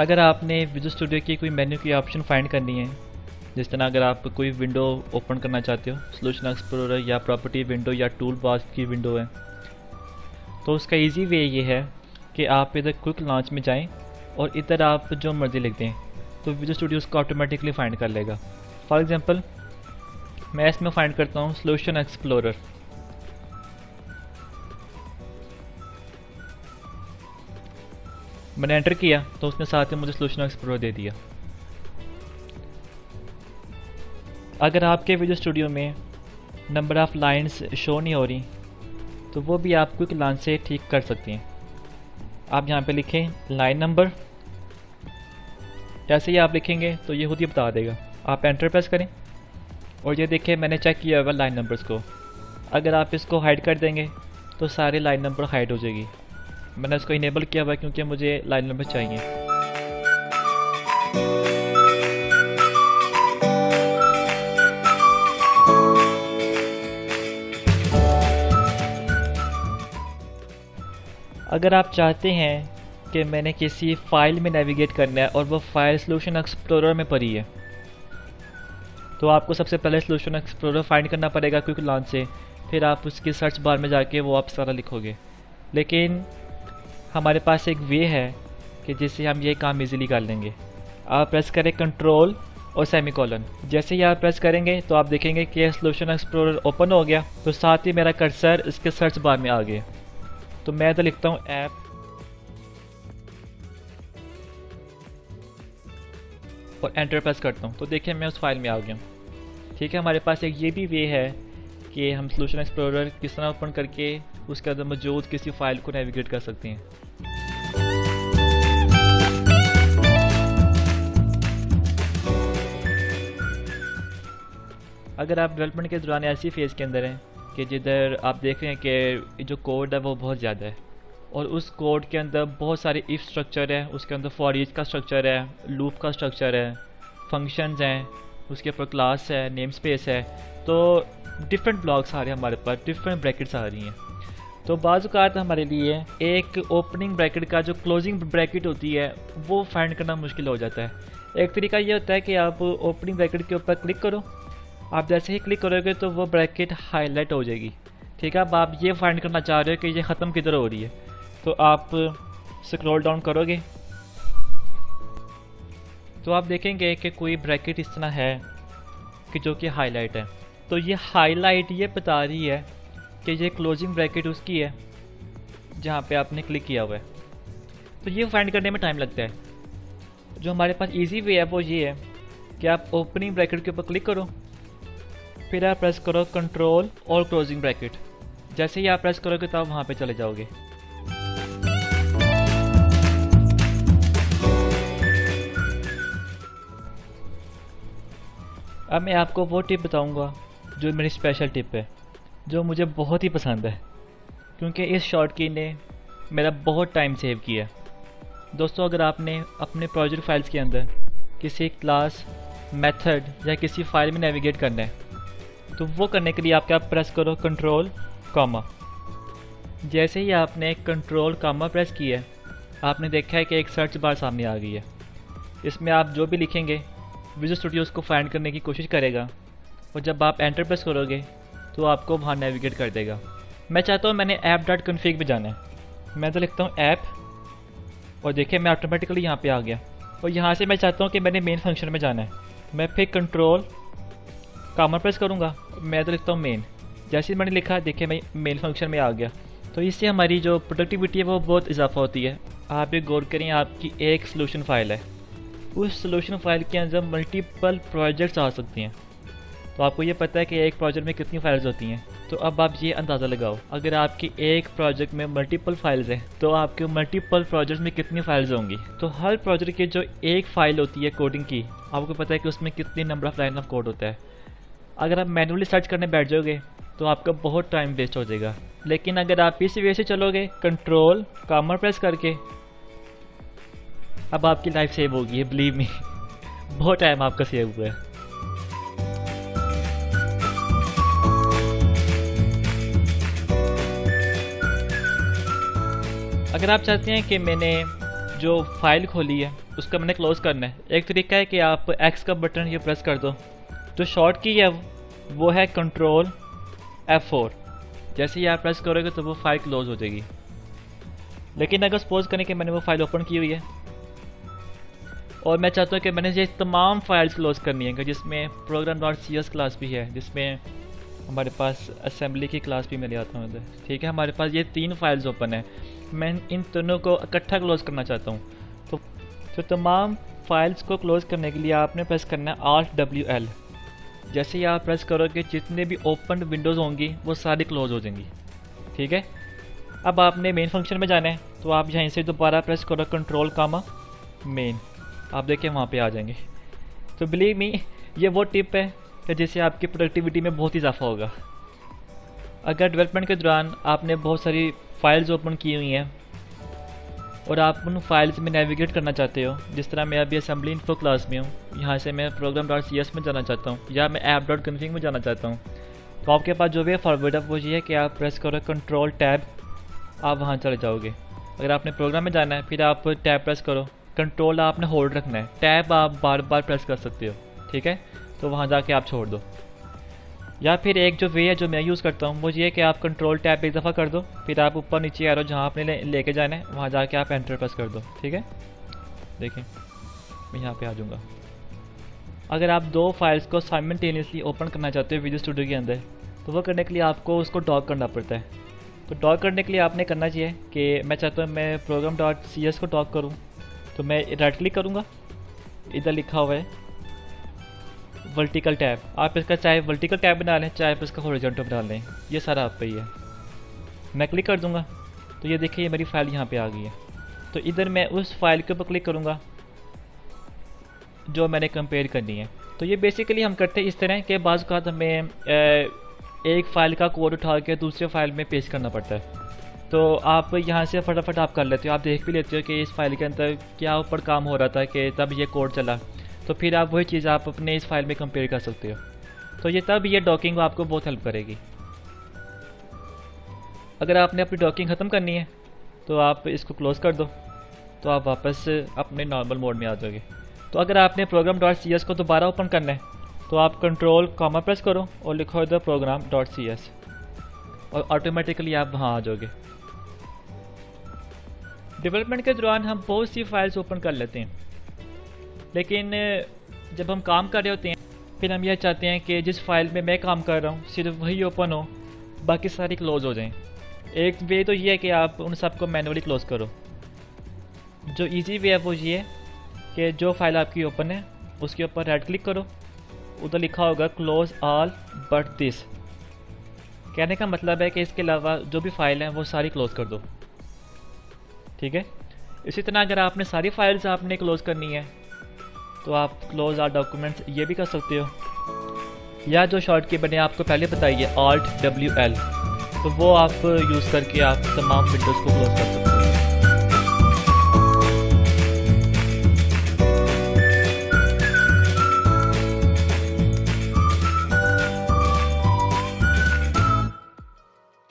अगर आपने visual studio की कोई मेन्यू की ऑप्शन फाइंड करनी है, जिस तरह अगर आप कोई विंडो ओपन करना चाहते हो, सॉल्यूशन एक्सप्लोरर या प्रॉपर्टी विंडो या टूल बॉक्स की विंडो है, तो उसका इजी वे ये है कि आप इधर क्विक लॉन्च में जाएं और इधर आप जो मर्ज़ी लिख दें तो विजुअल स्टूडियो उसको ऑटोमेटिकली फाइंड कर लेगा। फॉर एग्जांपल मैं इसमें फाइंड करता हूँ सॉल्यूशन एक्सप्लोरर। मैंने एंटर किया तो उसने साथ ही मुझे सॉल्यूशन एक्सप्लोरर दे दिया। अगर आपके विजुअल स्टूडियो में नंबर ऑफ़ लाइंस शो नहीं हो रही तो वो भी आप क्विक लॉन्च से ठीक कर सकती हैं। आप यहाँ पे लिखें लाइन नंबर, जैसे ही आप लिखेंगे तो ये खुद ही बता देगा। आप एंटर प्रेस करें और ये देखें मैंने चेक किया हुआ लाइन नंबर्स को। अगर आप इसको हाइड कर देंगे तो सारे लाइन नंबर हाइड हो जाएगी। मैंने इसको इनेबल किया हुआ क्योंकि मुझे लाइन नंबर चाहिए। अगर आप चाहते हैं कि मैंने किसी फ़ाइल में नेविगेट करना है और वो फाइल सॉल्यूशन एक्सप्लोरर में पड़ी है, तो आपको सबसे पहले सॉल्यूशन एक्सप्लोरर फाइंड करना पड़ेगा क्विक लॉन्च से। फिर आप उसकी सर्च बार में जाके वो आप सारा लिखोगे। लेकिन हमारे पास एक वे है कि जिससे हम ये काम इजीली कर लेंगे। आप प्रेस करें कंट्रोल और सेमीकोलन। जैसे ही आप प्रेस करेंगे तो आप देखेंगे कि सॉल्यूशन एक्सप्लोरर ओपन हो गया, तो साथ ही मेरा कर्सर इसके सर्च बार में आ गया। तो मैं तो लिखता हूँ ऐप और एंटर प्रेस करता हूँ, तो देखिए मैं उस फाइल में आ गया हूँ। ठीक है, हमारे पास एक ये भी वे है कि हम सॉल्यूशन एक्सप्लोरर किस तरह ओपन करके उसके अंदर मौजूद किसी फाइल को नेविगेट कर सकते हैं। अगर आप डेवलपमेंट के दौरान ऐसी फेज़ के अंदर हैं कि जिधर आप देख रहे हैं कि जो कोड है वो बहुत ज़्यादा है और उस कोड के अंदर बहुत सारे इफ स्ट्रक्चर है, उसके अंदर फॉर ईच का स्ट्रक्चर है, लूप का स्ट्रक्चर है, फंक्शंस हैं, उसके ऊपर क्लास है, नेम स्पेस है, तो डिफरेंट ब्लॉक्स आ रहे हैं हमारे पास, डिफरेंट ब्रैकेट्स आ रही हैं। तो बाज़ औक़ात हमारे लिए एक ओपनिंग ब्रैकेट का जो क्लोजिंग ब्रैकेट होती है वो फाइंड करना मुश्किल हो जाता है। एक तरीका ये होता है कि आप ओपनिंग ब्रैकेट के ऊपर क्लिक करो, आप जैसे ही क्लिक करोगे तो वो ब्रैकेट हाईलाइट हो जाएगी। ठीक है, अब आप ये फाइंड करना चाह रहे हो कि ये ख़त्म किधर हो रही है, तो आप स्क्रॉल डाउन करोगे तो आप देखेंगे कि कोई ब्रैकेट इस तरह है कि जो कि हाईलाइट है। तो ये हाईलाइट ये बता रही है कि ये क्लोजिंग ब्रैकेट उसकी है जहाँ पे आपने क्लिक किया हुआ है। तो ये फाइंड करने में टाइम लगता है। जो हमारे पास इजी वे है वो ये है कि आप ओपनिंग ब्रैकेट के ऊपर क्लिक करो, फिर आप प्रेस करो कंट्रोल और क्लोजिंग ब्रैकेट। जैसे ही आप प्रेस करोगे तो आप वहाँ पे चले जाओगे। अब मैं आपको वो टिप बताऊंगा जो मेरी स्पेशल टिप है, जो मुझे बहुत ही पसंद है क्योंकि इस शॉर्टकट ने मेरा बहुत टाइम सेव किया। दोस्तों, अगर आपने अपने प्रोजेक्ट फाइल्स के अंदर किसी क्लास, मेथड या किसी फाइल में नेविगेट करना है तो वो करने के लिए आप क्या प्रेस करो कंट्रोल कॉमा। जैसे ही आपने कंट्रोल कॉमा प्रेस किया है आपने देखा है कि एक सर्च बार सामने आ गई है। इसमें आप जो भी लिखेंगे विजुअल स्टूडियो उसको फाइंड करने की कोशिश करेगा और जब आप एंटर प्रेस करोगे तो आपको वहाँ नेविगेट कर देगा। मैं चाहता हूँ मैंने app.config में जाना है, मैं तो लिखता हूँ ऐप और देखिए मैं ऑटोमेटिकली यहाँ पे आ गया। और यहाँ से मैं चाहता हूँ कि मैंने मेन फंक्शन में जाना है, मैं फिर कंट्रोल कॉमा प्रेस करूँगा, मैं तो लिखता हूँ मेन। जैसे ही मैंने लिखा देखिए मैं मेन फंक्शन में आ गया। तो इससे हमारी जो प्रोडक्टिविटी है वो बहुत इजाफा होती है। आप ये गौर करें, आपकी एक सॉल्यूशन फाइल है, उस सॉल्यूशन फाइल के अंदर मल्टीपल प्रोजेक्ट्स आ सकती हैं। तो आपको ये पता है कि एक प्रोजेक्ट में कितनी फाइल्स होती हैं। तो अब आप ये अंदाज़ा लगाओ, अगर आपकी एक प्रोजेक्ट में मल्टीपल फाइल्स हैं तो आपके मल्टीपल प्रोजेक्ट में कितनी फाइल्स होंगी। तो हर प्रोजेक्ट की जो एक फ़ाइल होती है कोडिंग की, आपको पता है कि उसमें कितनी number of line of code होता है। अगर आप मैनुअली सर्च करने बैठ जाओगे तो आपका बहुत टाइम वेस्ट हो जाएगा। लेकिन अगर आप इस वे से चलोगे कंट्रोल कॉमा प्रेस करके, अब आपकी लाइफ सेव होगी है, बिलीव मी। बहुत टाइम आपका सेव हुआ है। अगर आप चाहते हैं कि मैंने जो फाइल खोली है उसका मैंने क्लोज़ करना है। एक तरीका है कि आप एक्स का बटन ये प्रेस कर दो, जो शॉर्ट की है वो है कंट्रोल F4। जैसे ही आप प्रेस करोगे तो वो फाइल क्लोज़ हो जाएगी। लेकिन अगर सपोज करें कि मैंने वो फाइल ओपन की हुई है और मैं चाहता हूँ कि मैंने ये तमाम फाइल्स क्लोज़ करनी है, जिसमें program.cs क्लास भी है, जिसमें हमारे पास असेंबली की क्लास भी मिल जाता हूँ, ठीक है। हमारे पास ये 3 फाइल्स ओपन है, मैं इन दोनों को इकट्ठा क्लोज़ करना चाहता हूँ। तो तमाम फाइल्स को क्लोज़ करने के लिए आपने प्रेस करना है Alt+WL। जैसे ही आप प्रेस करोगे जितने भी ओपन विंडोज़ होंगी वो सारी क्लोज़ हो जाएंगी, ठीक है। अब आपने मेन फंक्शन में जाना है, तो आप यहीं से दोबारा प्रेस करो Ctrl+Main, आप देखें वहाँ पे आ जाएंगे। तो बिलीव मी, ये वो टिप है कि जिससे आपकी प्रोडक्टिविटी में बहुत इजाफा होगा। अगर डेवलपमेंट के दौरान आपने बहुत सारी फाइल्स ओपन की हुई हैं और आप उन फाइल्स में नेविगेट करना चाहते हो, जिस तरह मैं अभी असेंबली इन्फो क्लास में हूँ, यहाँ से मैं program.cs में जाना चाहता हूँ या मैं app.config में जाना चाहता हूँ, तो आपके पास जो वे फॉरवर्ड है वो ये है कि आप प्रेस करो Ctrl+Tab, आप वहाँ चले जाओगे। अगर आपने प्रोग्राम में जाना है फिर आप टैब प्रेस करो, कंट्रोल आपने होल्ड रखना है, टैब आप बार बार प्रेस कर सकते हो, ठीक है। तो वहाँ जाके आप छोड़ दो। या फिर एक जो वे है जो मैं यूज़ करता हूँ वो ये है कि आप Ctrl+Tab एक दफ़ा कर दो, फिर आप ऊपर नीचे आ रहे हो, जहाँ आपने लेके जाना है वहाँ जाके आप एंटर प्रेस कर दो, ठीक है। देखें मैं यहाँ पे आ जाऊँगा। अगर आप 2 फाइल्स को साइमल्टेनियसली ओपन करना चाहते हो विजुअल स्टूडियो के अंदर, तो वो करने के लिए आपको उसको डॉक करना पड़ता है। तो डॉक करने के लिए आपने करना चाहिए कि मैं चाहता हूँ मैं program.cs को डॉक करूँ, तो मैं राइट क्लिक करूँगा, इधर लिखा हुआ है वर्टिकल टैब, आप इसका चाहे वर्टिकल टैब बना लें चाहे आप इसका हॉरिजॉन्टल बना लें, ये सारा आप पे ही है। मैं क्लिक कर दूँगा तो ये देखिए मेरी फ़ाइल यहाँ पे आ गई है। तो इधर मैं उस फाइल के ऊपर क्लिक करूँगा जो मैंने कंपेयर करनी है। तो ये बेसिकली हम करते हैं इस तरह कि बाज़ औक़ात हमें एक फ़ाइल का कोड उठा के दूसरे फाइल में पेस्ट करना पड़ता है, तो आप यहाँ से फटाफट आप कर लेते हो, आप देख भी लेते हो कि इस फाइल के अंदर क्या ऊपर काम हो रहा था कि तब ये कोड चला, तो फिर आप वही चीज़ आप अपने इस फाइल में कंपेयर कर सकते हो। तो ये तब ये डॉकिंग आपको बहुत हेल्प करेगी। अगर आपने अपनी डॉकिंग ख़त्म करनी है तो आप इसको क्लोज़ कर दो, तो आप वापस अपने नॉर्मल मोड में आ जाओगे। तो अगर आपने program.cs को दोबारा ओपन करना है तो आप कंट्रोल कॉमा प्रेस करो और लिखो इधर program.cs और ऑटोमेटिकली आप वहाँ आ जाओगे। डेवलपमेंट के दौरान हम बहुत सी फाइल्स ओपन कर लेते हैं, लेकिन जब हम काम कर रहे होते हैं फिर हम यह चाहते हैं कि जिस फाइल में मैं काम कर रहा हूँ सिर्फ वही ओपन हो, बाकी सारी क्लोज़ हो जाएं। एक वे तो ये है कि आप उन सबको मैनुअली क्लोज़ करो। जो इजी वे है वो ये है कि जो फाइल आपकी ओपन है उसके ऊपर राइट क्लिक करो, उधर लिखा होगा क्लोज़ ऑल बट दिस। कहने का मतलब है कि इसके अलावा जो भी फाइल हैं वो सारी क्लोज़ कर दो, ठीक है। इसी तरह अगर आपने सारी फाइल्स आपने क्लोज़ करनी है तो आप क्लोज़ ऑल डॉक्यूमेंट्स ये भी कर सकते हो, या जो शॉर्ट की मैंने आपको पहले बताई है Alt+WL, तो वो आप यूज़ करके आप तमाम विंडोज़ को क्लोज़ कर सकते हो।